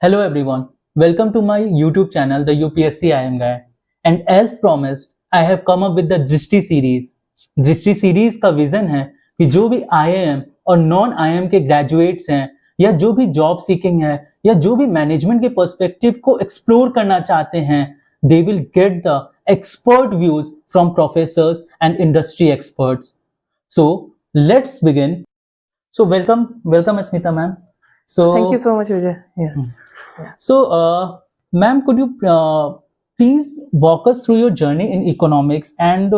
Hello everyone, welcome to my YouTube channel, the UPSC IIM Guy. And as promised, I have come up with the Drishti Series. Drishti Series का vision है कि जो भी IIM और non IIM के graduates हैं या जो भी जॉब सीकिंग है या जो भी मैनेजमेंट के पर्सपेक्टिव को एक्सप्लोर करना चाहते हैं, they will get the expert views from professors and industry experts. So let's begin. So welcome Asmita ma'am. So thank you so much, Vijay. Yes. Yeah. So, ma'am, could you please walk us through your journey in economics and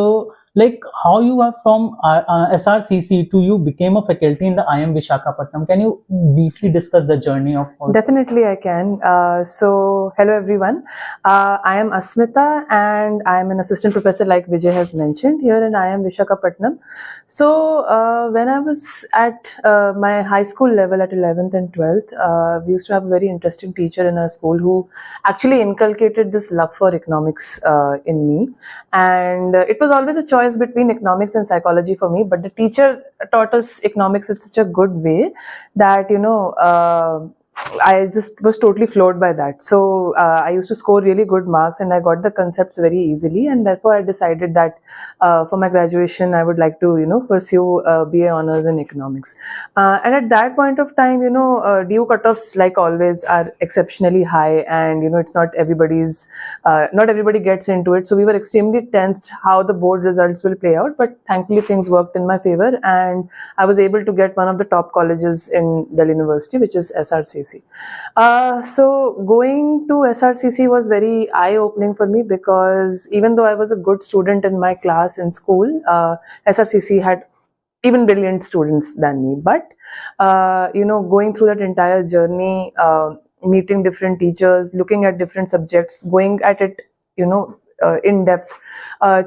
like how you are from SRCC to you became a faculty in the IIM Visakhapatnam? Can you briefly discuss the journey of all? Definitely, I can. So, hello everyone. I am Asmita and I am an assistant professor, like Vijay has mentioned, here in IIM Visakhapatnam. So, when I was at my high school level at 11th and 12th, we used to have a very interesting teacher in our school who actually inculcated this love for economics in me. And it was always a choice between economics and psychology for me, but the teacher taught us economics in such a good way that, I just was totally floored by that. So I used to score really good marks and I got the concepts very easily, and therefore I decided that for my graduation I would like to pursue BA honors in economics. And at that point of time, DU cutoffs, like always, are exceptionally high, and it's not everybody's not everybody gets into it. So we were extremely tensed how the board results will play out, but thankfully things worked in my favor and I was able to get one of the top colleges in Delhi University, which is SRCC. So going to SRCC was very eye-opening for me, because even though I was a good student in my class in school, SRCC had even brilliant students than me. But going through that entire journey, meeting different teachers, looking at different subjects, going at it in depth,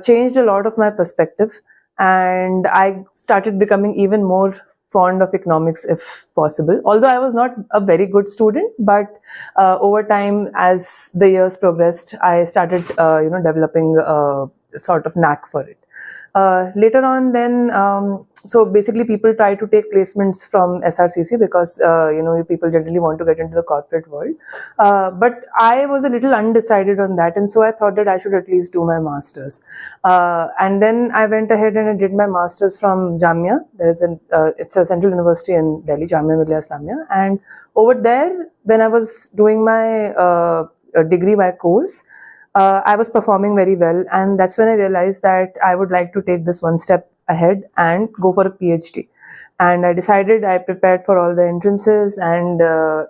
changed a lot of my perspective, and I started becoming even more fond of economics if possible. Although I was not a very good student, but over time, as the years progressed, I started developing a sort of knack for it. Later on then, so basically people try to take placements from SRCC because people generally want to get into the corporate world, but I was a little undecided on that, and so I thought that I should at least do my masters, and then I went ahead and I did my masters from Jamia. There is it's a central university in Delhi, Jamia Millia Islamia, and over there when I was doing my degree, my course, I was performing very well, and that's when I realized that I would like to take this one step ahead and go for a PhD. And I decided, I prepared for all the entrances, and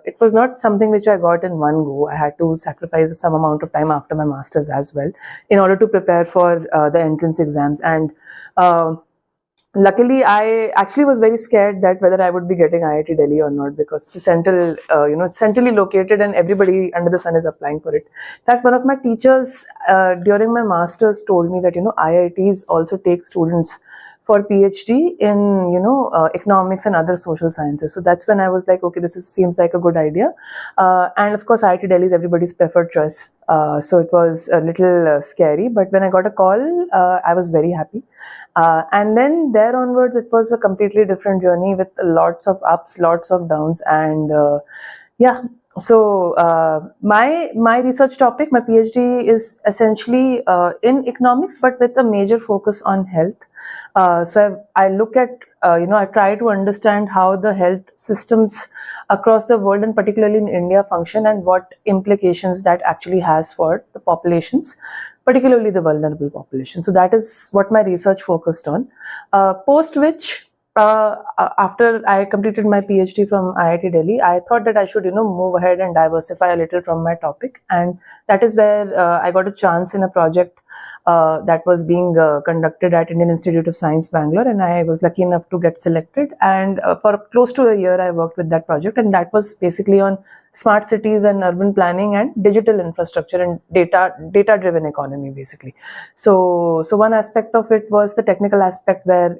it was not something which I got in one go. I had to sacrifice some amount of time after my masters as well in order to prepare for the entrance exams. And luckily, I actually was very scared that whether I would be getting IIT Delhi or not, because it's a central, it's centrally located and everybody under the sun is applying for it. In fact, one of my teachers during my masters told me that, IITs also take students for PhD in, economics and other social sciences. So that's when I was like, okay, seems like a good idea. And of course, IIT Delhi is everybody's preferred choice. So it was a little scary, but when I got a call, I was very happy. And then there onwards, it was a completely different journey with lots of ups, lots of downs, and yeah. So my research topic, my PhD, is essentially in economics, but with a major focus on health. So I look at, I try to understand how the health systems across the world, and particularly in India, function, and what implications that actually has for the populations, particularly the vulnerable population. So that is what my research focused on. Post which, after I completed my PhD from IIT Delhi, I thought that I should, move ahead and diversify a little from my topic. And that is where I got a chance in a project that was being conducted at Indian Institute of Science, Bangalore. And I was lucky enough to get selected. And for close to a year, I worked with that project. And that was basically on smart cities and urban planning and digital infrastructure and data-driven economy, basically. So one aspect of it was the technical aspect where,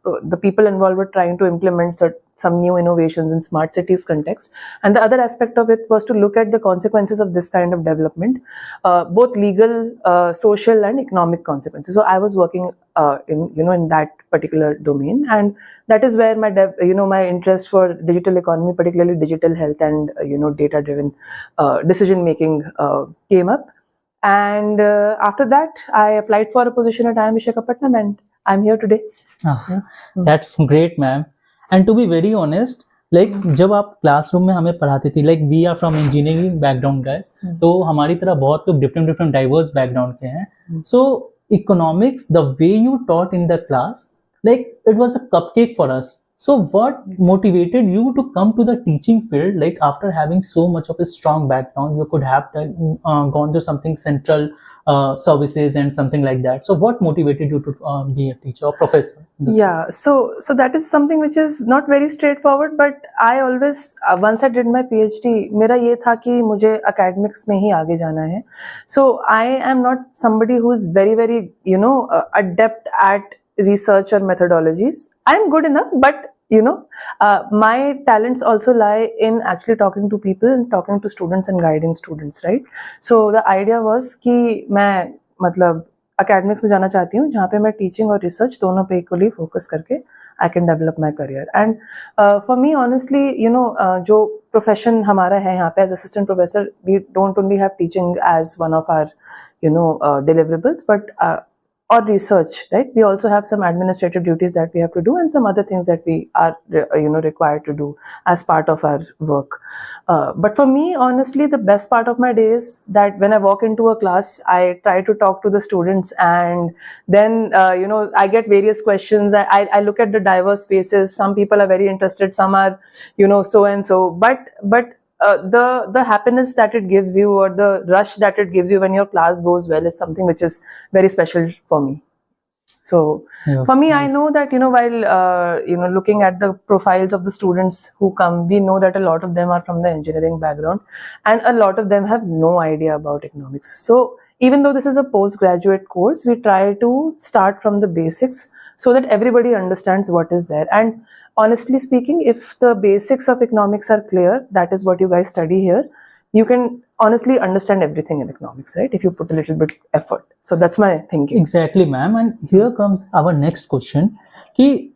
the people involved were trying to implement some new innovations in smart cities context. And the other aspect of it was to look at the consequences of this kind of development, both legal, social, and economic consequences. So I was working in that particular domain, and that is where my interest for digital economy, particularly digital health and data driven decision making came up. And after that, I applied for a position at IIM Visakhapatnam, and I'm here today. That's great, ma'am. And to be very honest, like जब आप classroom में हमें पढ़ाती थी, like we are from engineering background guys, तो हमारी तरह बहुत लोग different diverse background के हैं. So economics, the way you taught in the class, like it was a cupcake for us. So what motivated you to come to the teaching field? Like after having so much of a strong background, you could have gone to something central services and something like that. So what motivated you to be a teacher or professor? Yeah, so that is something which is not very straightforward, but I always once I did my PhD, मेरा ये था कि मुझे academics में ही आगे जाना है. So I am not somebody who is very adept at research or methodologies. I'm good enough, but my talents also lie in actually talking to people and talking to students and guiding students, right? So the idea was कि मैं मतलब academics में जाना चाहती हूँ, जहाँ पे मैं teaching और research दोनों पे equally focus करके I can develop my career. And for me, honestly, जो profession हमारा है यहाँ पे as assistant professor, we don't only have teaching as one of our deliverables, but or research, right? We also have some administrative duties that we have to do and some other things that we are required to do as part of our work. But for me, honestly, the best part of my day is that when I walk into a class, I try to talk to the students, and then I get various questions. I look at the diverse faces. Some people are very interested, some are so and so, but the happiness that it gives you, or the rush that it gives you when your class goes well, is something which is very special for me. So for me, I know that while looking at the profiles of the students who come, we know that a lot of them are from the engineering background, and a lot of them have no idea about economics. So even though this is a postgraduate course, we try to start from the basics so that everybody understands what is there. And honestly speaking, if the basics of economics are clear, that is what you guys study here, you can honestly understand everything in economics, right? If you put a little bit effort. So that's my thinking. Exactly, ma'am. And here comes our next question कि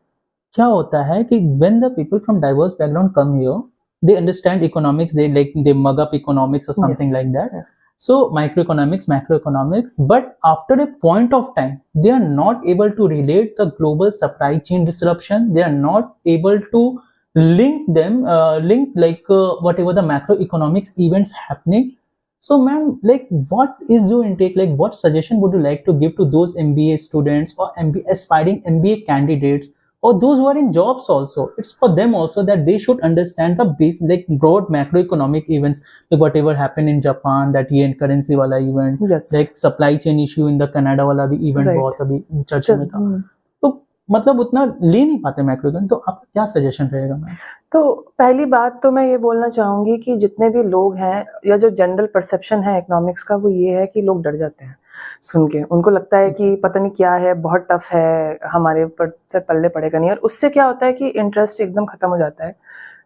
क्या होता है कि when the people from diverse background come here, they understand economics, they mug up economics or something like that. Yeah. So microeconomics, macroeconomics, but after a point of time, they are not able to relate the global supply chain disruption. They are not able to link whatever the macroeconomics events happening. So ma'am, like what is your intake? Like what suggestion would you like to give to those MBA students or aspiring MBA candidates, or those who are in jobs also? It's for them also that they should understand the base, like broad macroeconomic events, like whatever happened in Japan, that yen currency wala event, Yes. like supply chain issue in the Canada wala भी event Right. बहुत अभी चर्चा में था. तो मतलब उतना ले नहीं पाते मैक्रो, तो आपका क्या सजेशन रहेगा मैम? तो पहली बात तो मैं ये बोलना चाहूंगी कि जितने भी लोग हैं, या जो जनरल परसेप्शन है इकोनॉमिक्स का, वो ये है कि लोग डर जाते हैं सुन के. उनको लगता है कि पता नहीं क्या है, बहुत टफ है, हमारे ऊपर से पल्ले पड़ेगा नहीं, और उससे क्या होता है कि इंटरेस्ट एकदम खत्म हो जाता है.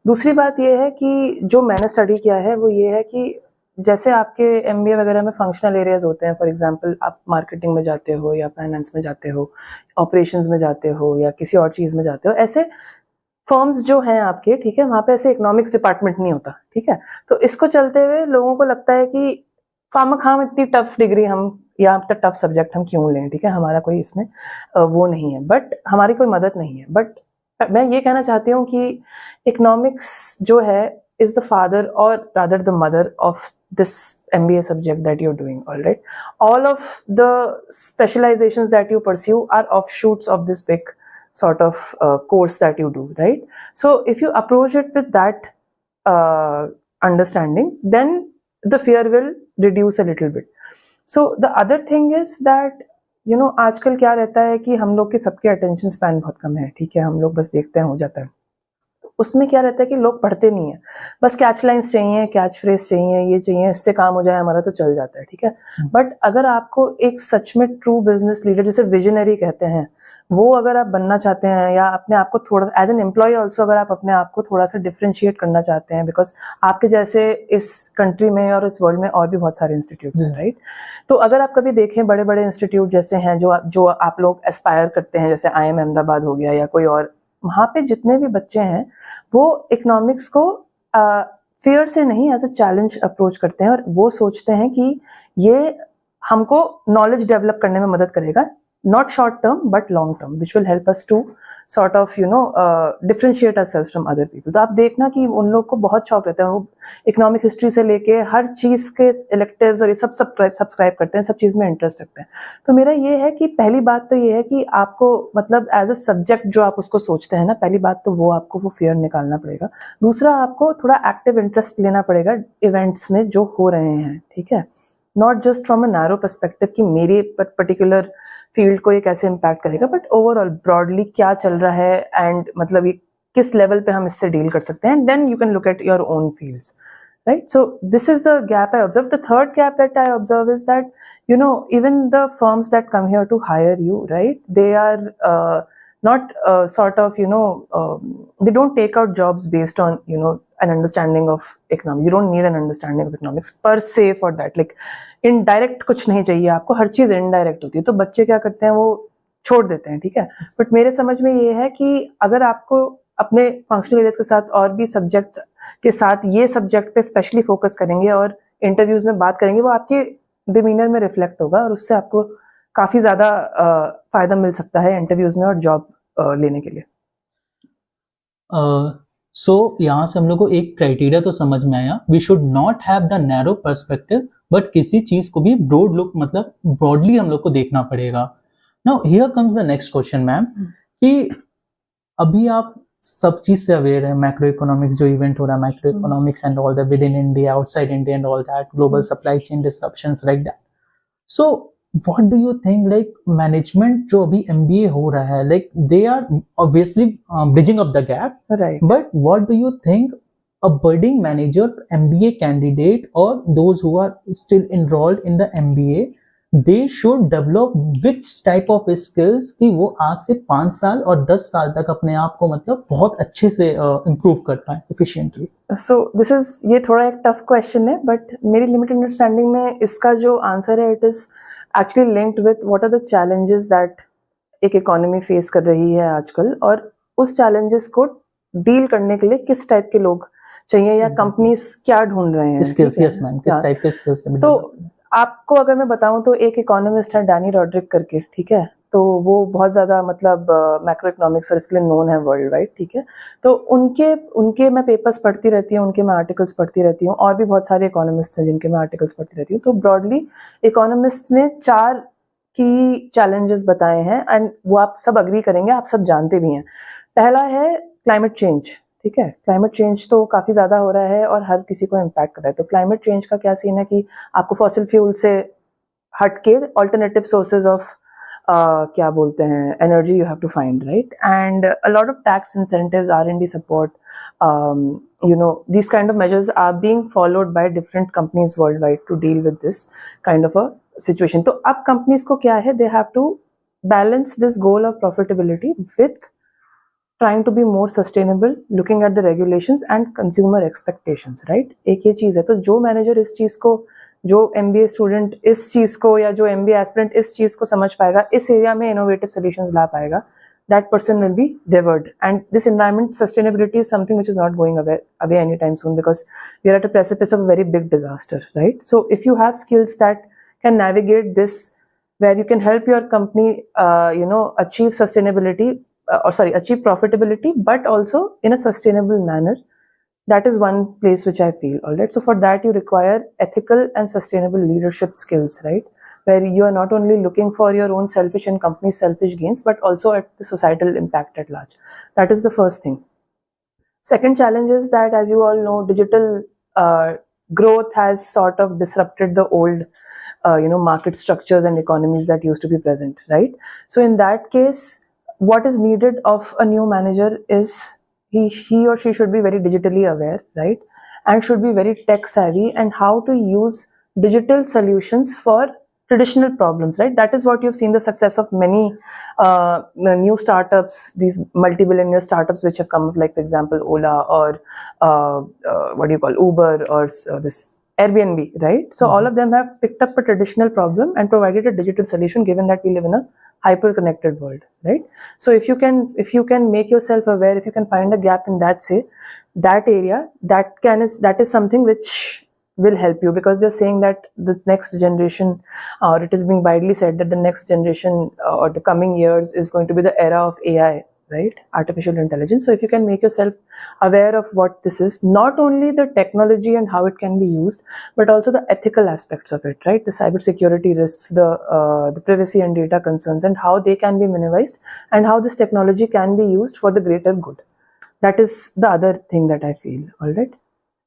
दूसरी बात ये है कि जो मैंने स्टडी किया है वो ये है कि जैसे आपके MBA वगैरह में फंक्शनल एरियाज होते हैं, फॉर एग्जांपल आप मार्केटिंग में जाते हो, या फाइनेंस में जाते हो, ऑपरेशंस में जाते हो, या किसी और चीज़ में जाते हो, ऐसे फर्म्स जो हैं आपके, ठीक है, वहाँ पे ऐसे इकोनॉमिक्स डिपार्टमेंट नहीं होता, ठीक है. तो इसको चलते हुए लोगों को लगता है कि खाम इतनी टफ डिग्री हम, या इतना टफ सब्जेक्ट हम क्यों लें, ठीक है, हमारा कोई इसमें वो नहीं है, बट हमारी कोई मदद नहीं है. बट मैं ये कहना चाहती हूँ कि इकोनॉमिक्स जो है is the father, or rather the mother, of this MBA subject that you're doing, all right? All of the specializations that you pursue are offshoots of this big sort of course that you do, right? So if you approach it with that understanding, then the fear will reduce a little bit. So the other thing is that आजकल क्या रहता है कि हम लोग के सबके attention span बहुत कम है, ठीक है, हम लोग बस देखते हैं हो जाता है. उसमें क्या रहता है कि लोग पढ़ते नहीं है, बस कैच लाइंस चाहिए, कैच फ्रेज चाहिए, ये चाहिए, इससे काम हो जाए हमारा तो चल जाता है, ठीक है। बट अगर आपको एक सच में ट्रू बिजनेस लीडर, जिसे विजनरी कहते हैं, वो अगर आप बनना चाहते हैं, या अपने आप को थोड़ा एज एन एम्प्लॉय ऑल्सो अगर आप अपने आप को थोड़ा सा डिफ्रेंशिएट करना चाहते हैं, बिकॉज आपके जैसे इस कंट्री में और इस वर्ल्ड में और भी बहुत सारे इंस्टीट्यूट्स हैं, राइट। तो अगर आप कभी देखें बड़े बड़े इंस्टीट्यूट जैसे हैं जो आप लोग एस्पायर करते हैं, जैसे IIM अहमदाबाद हो गया या कोई और, वहाँ पे जितने भी बच्चे हैं वो इकोनॉमिक्स को फियर से नहीं, एज अ चैलेंज अप्रोच करते हैं, और वो सोचते हैं कि ये हमको नॉलेज डेवलप करने में मदद करेगा, not short term but long term, which will help us to sort of differentiate ourselves from other people. तो आप देखना कि उन लोग को बहुत शौक रहता है, वो इकोनॉमिक हिस्ट्री से लेके हर चीज़ के इलेक्टिव्स और ये सब सब्सक्राइब करते हैं, सब चीज़ में इंटरेस्ट रखते हैं। तो मेरा ये है कि पहली बात तो ये है कि आपको मतलब एज अ सब्जेक्ट जो आप उसको सोचते हैं ना, पहली बात तो वो आपको वो फियर निकालना पड़ेगा। दूसरा, आपको थोड़ा एक्टिव इंटरेस्ट लेना पड़ेगा इवेंट्स में जो हो रहे हैं, ठीक है, not just from a narrow perspective कि मेरे पर्टिकुलर फील्ड को ये कैसे इम्पैक्ट करेगा, बट ओवरऑल ब्रॉडली क्या चल रहा है, एंड मतलब ये किस लेवल पे हम इससे डील कर सकते हैं, and then you can look at your own fields, right? So this is the gap I observe. The third gap that I observe is that, even the firms that come here to hire you, right, they are not sort of, they don't take out jobs based on, an understanding of economics. You don't need an understanding of economics per se for that. Like indirect कुछ नहीं चाहिए आपको, हर चीज़ indirect होती है। तो बच्चे क्या करते हैं, वो छोड़ देते हैं, ठीक है। बट मेरे समझ में ये है कि अगर आपको अपने फंक्शनल एरियाज के साथ और भी सब्जेक्ट्स के साथ ये सब्जेक्ट पे स्पेशली फोकस करेंगे और इंटरव्यूज में बात करेंगे, वो आपके डिमीनर में रिफ्लेक्ट होगा और उससे आपको काफ़ी ज़्यादा फ़ायदा मिल सकता है इंटरव्यूज में और जॉब लेने के लिए। सो यहाँ से हम लोग को एक क्राइटेरिया तो समझ में आया, we should not have the narrow perspective, but किसी चीज़ को भी ब्रॉड लुक, मतलब ब्रॉडली हम लोग को देखना पड़ेगा। Now here comes the next question ma'am, कि अभी आप सब चीज से अवेयर है, मैक्रो इकोनॉमिक्स जो इवेंट हो रहा है, macroeconomics and all that within India, outside India and all that, global supply chain disruptions like that. So what do you think, like management जो अभी MBA हो रहा है, like they are obviously bridging up the gap, right, but what do you think a budding manager, MBA candidate, or those who are still enrolled in the MBA, they should develop which type of skills कि वो आज से 5 साल और 10 साल तक अपने आप को मतलब बहुत अच्छे से improve कर पाए efficiently? So this is, ये थोड़ा एक टफ क्वेश्चन है, बट मेरी लिमिटेड अंडरस्टैंडिंग में इसका जो आंसर है, it is actually linked with what are the challenges that एक इकोनॉमी फेस कर रही है आजकल, और उस चैलेंजेस को डील करने के लिए किस टाइप के लोग चाहिए या कंपनीज क्या ढूंढ रहे हैं, स्किल्स, यस मैम, किस टाइप के स्किल्स? तो आपको अगर मैं बताऊं तो एक इकोनॉमिस्ट है डैनी रॉड्रिक करके, ठीक है, तो वो बहुत ज़्यादा मतलब मैक्रो इकोनॉमिक्स और इसके लिए नोन है वर्ल्ड वाइड, ठीक है। तो उनके मैं पेपर्स पढ़ती रहती हूँ, उनके मैं आर्टिकल्स पढ़ती रहती हूँ, और भी बहुत सारे इकोनॉमिस्ट हैं जिनके मैं आर्टिकल्स पढ़ती रहती हूँ। तो ब्रॉडली इकोनॉमिस्ट ने 4 की चैलेंजेस बताए हैं, एंड वो आप सब अग्री करेंगे, आप सब जानते भी हैं। पहला है क्लाइमेट चेंज, ठीक है। क्लाइमेट चेंज तो काफ़ी ज़्यादा हो रहा है और हर किसी को इम्पैक्ट कर रहा है। तो क्लाइमेट चेंज का क्या सीन है कि आपको फॉसिल फ्यूल से हट के ऑल्टरनेटिव सोर्सेज ऑफ क्या बोलते हैं, energy you have to find, right, and a lot of tax incentives, R&D support, these kind of measures are being followed by different companies worldwide to deal with this kind of a situation. तो अब companies को क्या है, they have to balance this goal of profitability with trying to be more sustainable, looking at the regulations and consumer expectations, right? एक ये चीज़ है। तो जो मैनेजर इस चीज़ को, जो MBA स्टूडेंट इस चीज़ को, या जो MBA एस्पिरेंट इस चीज़ को समझ पाएगा, इस एरिया में इनोवेटिव सॉल्यूशंस ला पाएगा, that person will be revered. And this environment sustainability is something which is not going away anytime soon, because we are at a precipice of a very big disaster, right? So if you have skills that can navigate this, where you can help your company, achieve sustainability, achieve profitability, but also in a sustainable manner, that is one place which I feel, all right. So for that you require ethical and sustainable leadership skills, right, where you are not only looking for your own selfish and company's selfish gains, but also at the societal impact at large. That is the first thing. Second challenge is that, as you all know, digital growth has sort of disrupted the old market structures and economies that used to be present, right? So in that case, what is needed of a new manager is, he or she should be very digitally aware, right? And should be very tech savvy, and how to use digital solutions for traditional problems, right? That is what you've seen the success of many new startups, these multi-billionaire startups which have come up, like for example Ola or what do you call Uber or this Airbnb, right? So all of them have picked up a traditional problem and provided a digital solution, given that we live in a hyper connected world, right? So if you can make yourself aware, if you can find a gap in that, say, that area, that is something which will help you, because they're saying that the next generation, or it is being widely said that the next generation or the coming years is going to be the era of AI, right? Artificial intelligence. So if you can make yourself aware of what this is, not only the technology and how it can be used, but also the ethical aspects of it, right? The cybersecurity risks, the privacy and data concerns, and how they can be minimized, and how this technology can be used for the greater good. That is the other thing that I feel. All right.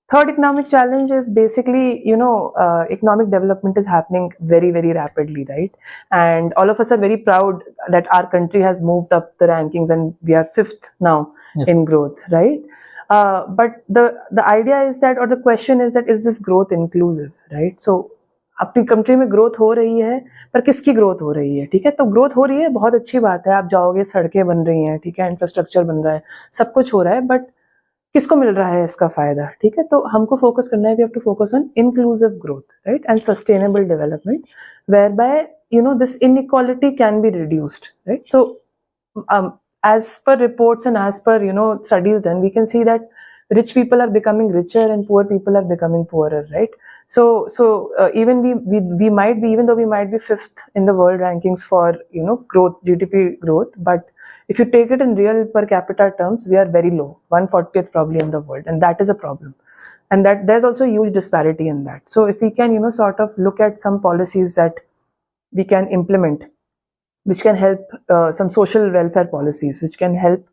Third economic challenge is basically, economic development is happening very, very rapidly, right? And all of us are very proud that our country has moved up the rankings and we are 5th now in growth, right? But the idea is that, or the question is that, is this growth inclusive, right? So अपनी country में growth हो रही है, पर किसकी growth हो रही है, ठीक है? तो ग्रोथ हो रही है, बहुत अच्छी बात है, आप जाओगे, सड़कें बन रही हैं, ठीक है, इंफ्रास्ट्रक्चर बन रहा है, सब कुछ हो रहा है, बट किसको मिल रहा है इसका फायदा, ठीक है? तो हमको फोकस करना है, we have to focus on inclusive growth, right, and sustainable development, whereby this inequality can be reduced, right? So as per reports and as per studies done, we can see that rich people are becoming richer and poor people are becoming poorer, right? So even we might be, even though we might be 5th in the world rankings for growth, GDP growth, but if you take it in real per capita terms, we are very low, 140th probably in the world, and that is a problem. And that there's also a huge disparity in that. So if we can sort of look at some policies that we can implement, which can help, some social welfare policies which can help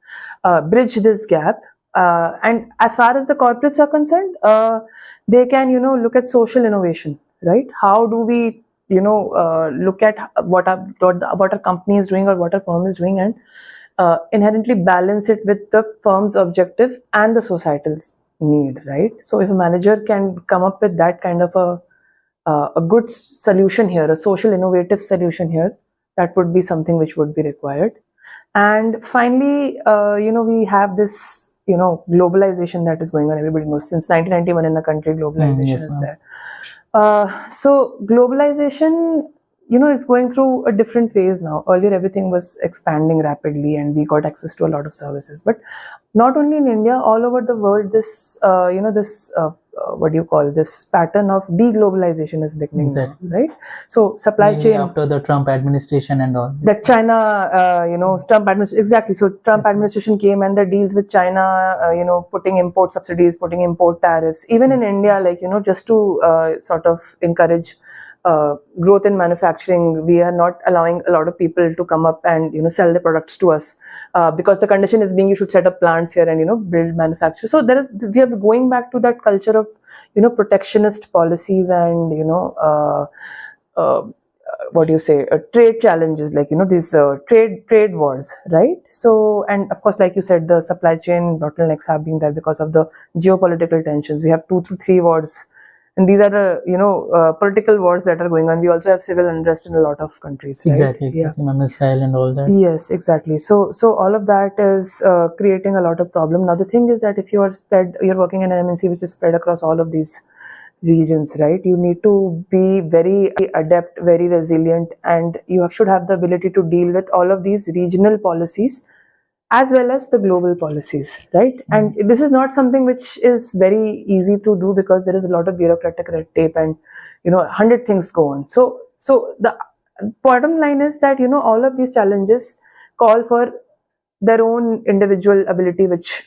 bridge this gap. And as far as the corporates are concerned, they can look at social innovation, right? How do we look at what our company is doing or what our firm is doing, and inherently balance it with the firm's objective and the societal's need, right? So if a manager can come up with that kind of a good solution here, a social innovative solution here, that would be something which would be required. And finally, we have this, globalization that is going on. Everybody knows since 1991 in the country, globalization is there. So globalization, it's going through a different phase now. Earlier, everything was expanding rapidly and we got access to a lot of services. But not only in India, all over the world, this, what do you call this pattern of deglobalization is beginning now, right? So supply chain after the Trump administration and all that China, Trump administration, exactly. So Trump administration came and the deals with China, putting import subsidies, putting import tariffs, even in India, like, just to sort of encourage growth in manufacturing, we are not allowing a lot of people to come up and sell the products to us, because the condition is being you should set up plants here and build manufacture. So we are going back to that culture of protectionist policies and what do you say, trade challenges, like these trade wars, right? So, and of course, like you said, the supply chain bottlenecks have been there because of the geopolitical tensions. We have 2 to 3 wars. And these are the, political wars that are going on. We also have civil unrest in a lot of countries, right? Exactly. Yeah. Israel and all that. Yes, exactly. So all of that is creating a lot of problem. Now, the thing is that if you're working in an MNC which is spread across all of these regions, right? You need to be very adept, very resilient, and you should have the ability to deal with all of these regional policies as well as the global policies, right? And this is not something which is very easy to do because there is a lot of bureaucratic red tape and 100 things go on. So the bottom line is that all of these challenges call for their own individual ability, which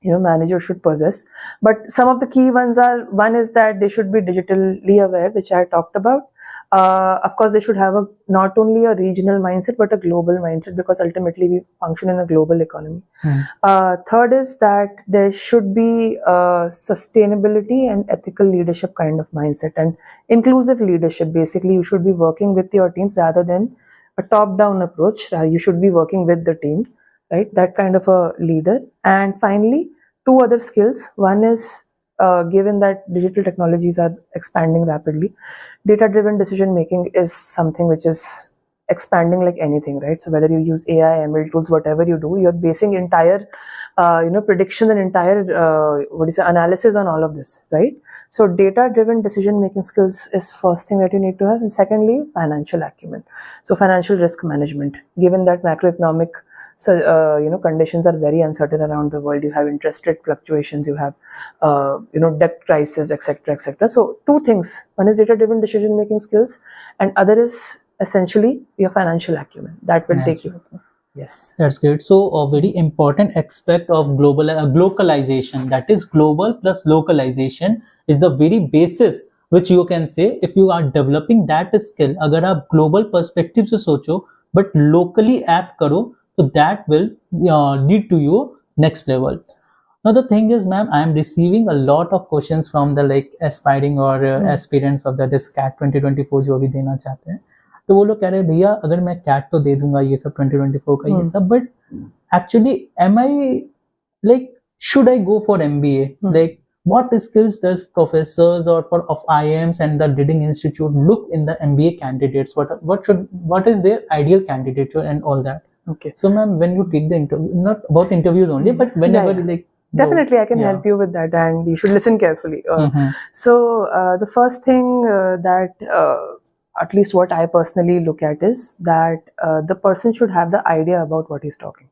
manager should possess. But some of the key ones are, one is that they should be digitally aware, which I talked about. Of course, they should have not only a regional mindset, but a global mindset, because ultimately we function in a global economy. Third is that there should be sustainability and ethical leadership kind of mindset, and inclusive leadership. Basically, you should be working with your teams rather than a top-down approach. You should be working with the team. right? That kind of a leader. And finally, two other skills. One is, given that digital technologies are expanding rapidly, data-driven decision making is something which is expanding like anything, right? So whether you use AI, ML tools, whatever you do, you're basing entire, prediction and entire, analysis on all of this, right? So data-driven decision making skills is first thing that you need to have, and secondly, financial acumen. So financial risk management. Given that macroeconomic, conditions are very uncertain around the world, you have interest rate fluctuations, you have, debt crisis, etc., etc. So two things: one is data-driven decision-making skills, and other is essentially your financial acumen. That will take you. Yes. That's great. So a very important aspect of globalization, that is global plus localization, is the very basis which you can say if you are developing that skill. अगर आप global perspective से सोचो but locally act करो, so that will lead to your next level. Now the thing is, ma'am, I am receiving a lot of questions from the like aspiring or aspirants of the this CAT 2024 जो भी देना चाहते हैं. तो वो लोग कह रहे हैं भैया अगर मैं कैट तो दे दूंगा ये सब 2024 का ये सब, but actually am I like should I go for MBA? Like what skills does professors or for of IIMs and the leading institute look in the MBA candidates? What is their ideal candidature and all that? Okay. So ma'am, when you take the interview, not about interviews only, but whenever like definitely I can help you with that, and you should listen carefully. So the first thing that at least what I personally look at is that the person should have the idea about what he's talking.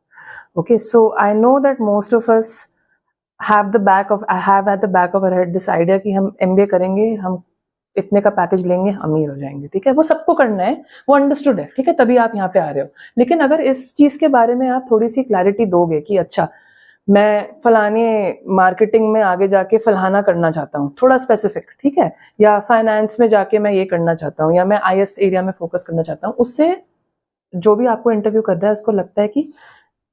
Okay, so I know that most of us have at the back of our head this idea कि हम MBA करेंगे, हम इतने का package लेंगे, अमीर हो जाएंगे. ठीक है, वो सबको करना है, वो अंडरस्टूड है. ठीक है, तभी आप यहाँ पे आ रहे हो. लेकिन अगर इस चीज के बारे में आप थोड़ी सी क्लैरिटी दोगे कि अच्छा मैं फलाने मार्केटिंग में आगे जाके फलाना करना चाहता हूँ, थोड़ा स्पेसिफिक, ठीक है, या फाइनेंस में जाके मैं ये करना चाहता हूँ, या मैं IS एरिया में फोकस करना चाहता हूँ, उससे जो भी आपको इंटरव्यू कर रहा है उसको लगता है कि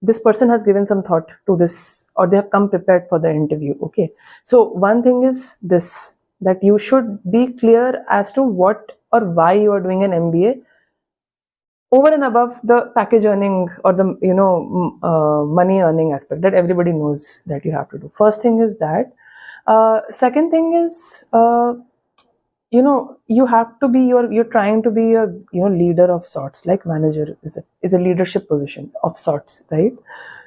this person has given some thought to this, or they have come prepared for the interview. Okay, so one thing is this, that you should be clear as to what or why you are doing an MBA over and above the package earning or the money earning aspect that everybody knows that you have to do. First thing is that. Second thing is you have to be you're trying to be a leader of sorts, like manager is a leadership position of sorts, right?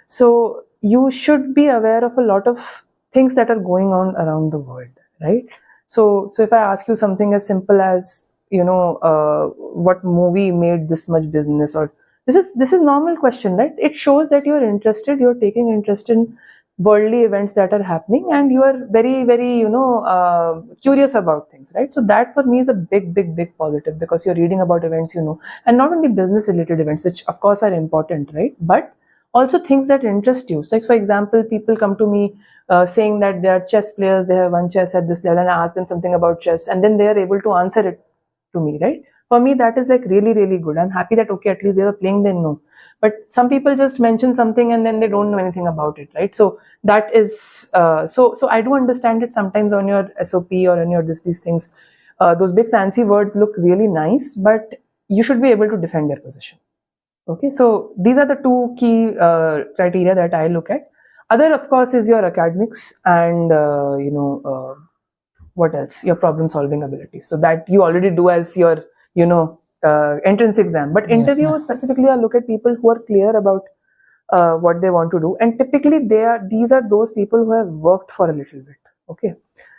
So you should be aware of a lot of things that are going on around the world, right? So if I ask you something as simple as what movie made this much business, or this is normal question, right? It shows that you're interested, you're taking interest in worldly events that are happening, and you are very, very curious about things, right? So that for me is a big positive, because you're reading about events, and not only business related events, which of course are important, right? But also things that interest you. So like for example, people come to me saying that they are chess players, they have won chess at this level, and I ask them something about chess, and then they are able to answer it to me, right? For me, that is like really, really good. I'm happy that, okay, at least they were playing, they know. But some people just mention something and then they don't know anything about it, right? So that is, so I do understand it sometimes on your SOP or on your these things. Those big fancy words look really nice, but you should be able to defend your position. Okay, so these are the two key criteria that I look at. Other, of course, is your academics and, what else? Your problem solving abilities. So that you already do as your, entrance exam. But interview specifically, I look at people who are clear about what they want to do. And typically these are those people who have worked for a little bit. Okay.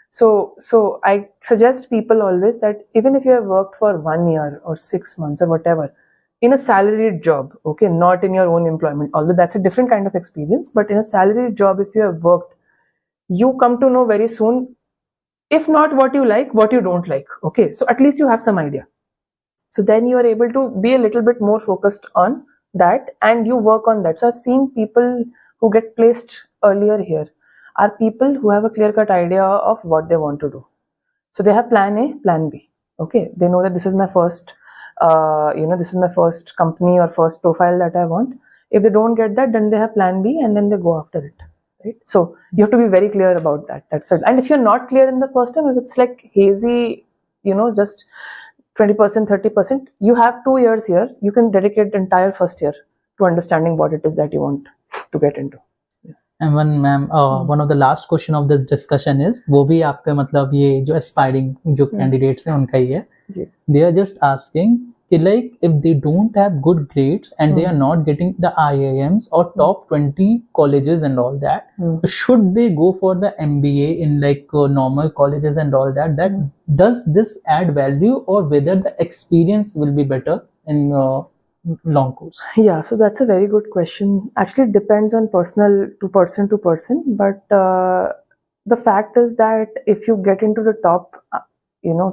So I suggest people always that even if you have worked for 1 year or 6 months or whatever, in a salaried job, okay, not in your own employment, although that's a different kind of experience, but in a salaried job, if you have worked, you come to know very soon, if not what you like, what you don't like. Okay, so at least you have some idea. So then you are able to be a little bit more focused on that and you work on that. So I've seen people who get placed earlier here are people who have a clear-cut idea of what they want to do. So they have plan A, plan B. Okay, they know that this is my first, this is my first company or first profile that I want. If they don't get that, then they have plan B and then they go after it. Right? So you have to be very clear about that. That's it. And if you're not clear in the first time, if it's like hazy, just 20%, 30%, you have 2 years here. You can dedicate the entire first year to understanding what it is that you want to get into. And one of the last question of this discussion is, वो भी आपके मतलब ये जो aspiring जो candidates हैं उनका ही है. They are just asking कि like if they don't have good grades and they are not getting the IIMs or top 20 colleges and all that, should they go for the MBA in like normal colleges and all that? That does this add value, or whether the experience will be better in long course? Yeah, so that's a very good question. Actually, it depends on personal to person, but the fact is that if you get into the top,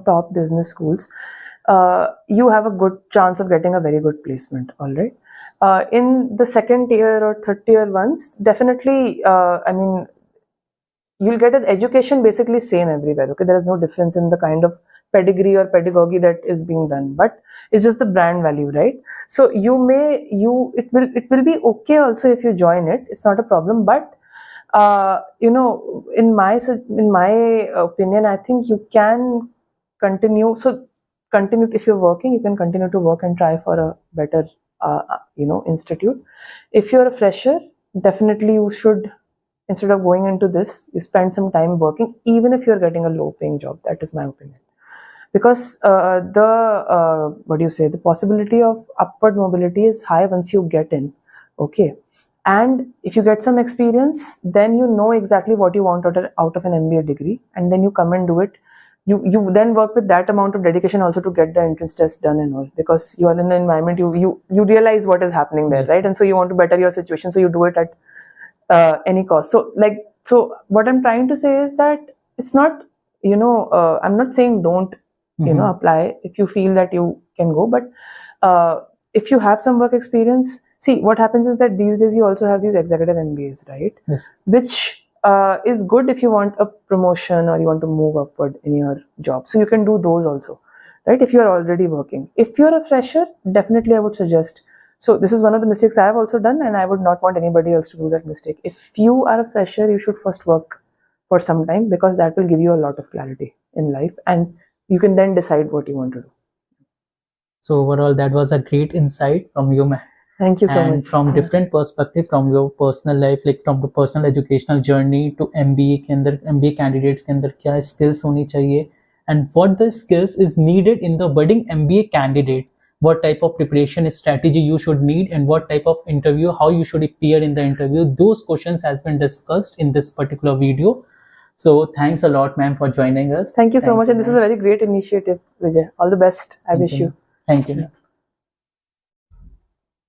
top business schools, you have a good chance of getting a very good placement. All right. In the second tier or third tier ones, definitely, I mean, you'll get an education basically same everywhere. Okay, there is no difference in the kind of pedigree or pedagogy that is being done, but it's just the brand value, right? So it will be okay also if you join it. It's not a problem, but in my opinion, I think you can continue. So continue, if you're working, you can continue to work and try for a better institute. If you're a fresher, definitely you should, instead of going into this, you spend some time working, even if you're getting a low paying job. That is my opinion. Because the possibility of upward mobility is high once you get in. Okay. And if you get some experience, then you know exactly what you want out of an MBA degree, and then you come and do it. You then work with that amount of dedication also to get the entrance test done and all, because you are in an environment, you realize what is happening there, right? And so you want to better your situation, so you do it at any cost. So what I'm trying to say is that it's not, I'm not saying don't, apply if you feel that you can go, but if you have some work experience, see, what happens is that these days you also have these executive MBAs, right? Yes. Which is good if you want a promotion or you want to move upward in your job. So you can do those also, right? If you're already working. If you're a fresher, definitely I would suggest. So this is one of the mistakes I have also done, and I would not want anybody else to do that mistake. If you are a fresher, you should first work for some time, because that will give you a lot of clarity in life, and you can then decide what you want to do. So overall, that was a great insight from you, ma'am. Thank you so much. From different perspective, from your personal life, like from the personal educational journey to MBA के अंदर, MBA candidates के अंदर क्या skills होनी चाहिए, and what the skills is needed in the budding MBA candidate, what type of preparation strategy you should need, and what type of interview, how you should appear in the interview. Those questions has been discussed in this particular video. So thanks a lot, ma'am, for joining us. Thank you so much, and this is a very great initiative, Vijay. All the best. I wish you. Thank you.